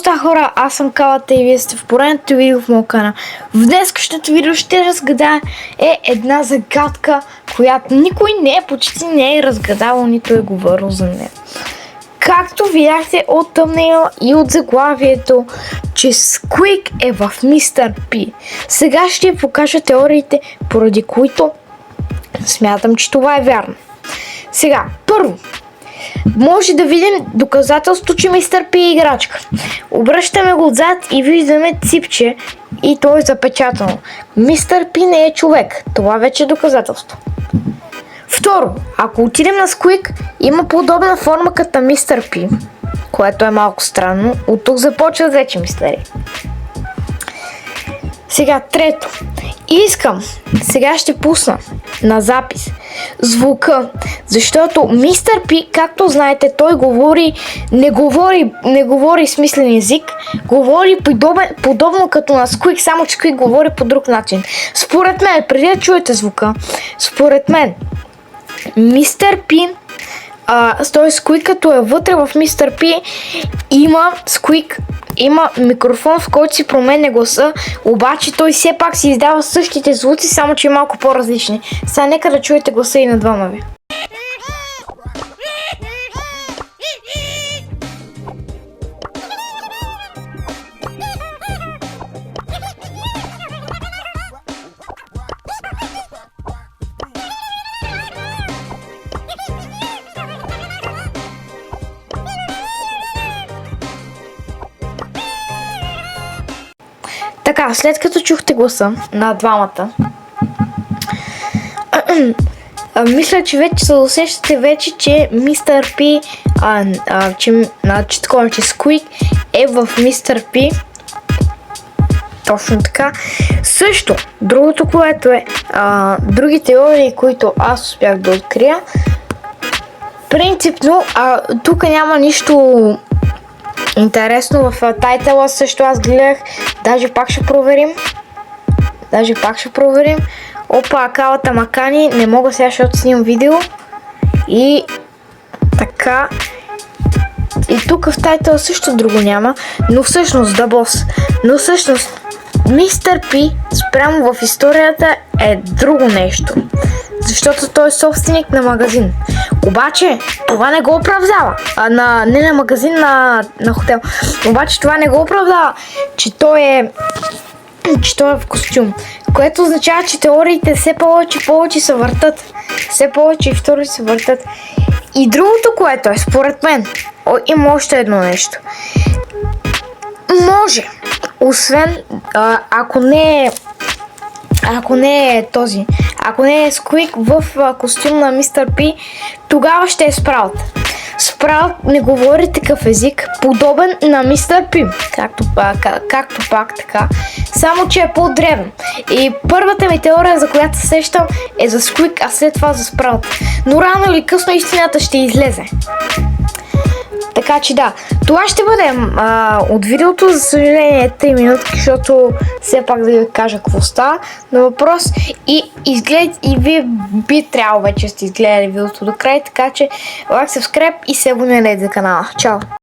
става, хора, аз съм Калата и вие сте в поредното видео в моя канал. В днескашното видео ще разгадая една загадка, която никой почти не е разгадавал, нито е говорил за нея. Както видяхте от тъмнела и от заглавието, че Сквик е в Мистер Пи. Сега ще ви покажа теориите, поради които смятам, че това е вярно. Сега, първо, може да видим доказателство, че Мистер Пи е играчка. Обръщаме го отзад и виждаме ципче и то е запечатано. Мистер Пи не е човек. Това вече е доказателство. Второ, ако отидем на Сквик, има подобна форма като Мистер Пи, което е малко странно. От тук започват вече мистери. Сега, трето. Сега ще пусна на запис звука, защото Мистер Пи, както знаете, той не говори смислен език, говори подобно като на Сквик, само че Сквик говори по друг начин. Според мен, преди да чуете звука, според мен, Мистер Пи, т.е. Сквик като е вътре в Мистер Пи, има микрофон, в който си променя гласа, обаче той все пак си издава същите звуци, само че е малко по-различни. Сега нека да чуете гласа и на двама ви. Така, след като чухте гласа на двамата, мисля, че вече се усещате вече, че Мистер Пи, че Сквик е в Мистер Пи. Точно така. Също, другото, което е, други теории, които аз успях да открия, принципно, тук няма нищо интересно в тайтъла, също аз гледах, даже пак ще проверим. Опа, Калата макани, не мога сега, защото снимам видео. И така. И тук в тайтъла също друго няма, но всъщност Мистер Пи спрямо в историята е друго нещо. Защото той е собственик на магазин. Обаче, това не го оправдава. Не на магазин, на хотел. Обаче това не го оправдава, че той е в костюм. Което означава, че теориите все повече се въртат. Все повече истории се въртат. И другото, което е, според мен, има още едно нещо. Може, освен, ако не е Сквик в костюм на Мистер Пи, тогава ще е Спраут. Спраут не говори такъв език, подобен на Мистер Пи, както пак така, само че е по-древен. И първата ми теория, за която се сещам, е за Сквик, а след това за Спраут. Но рано или късно истината ще излезе. Така че да, това ще бъде от видеото, за съжаление 3 минутки, защото все пак да ви кажа какво става на въпрос и вие би трябвало вече сте изгледали видеото до край, така че лайк, subscribe и се абонирайте за канала. Чао!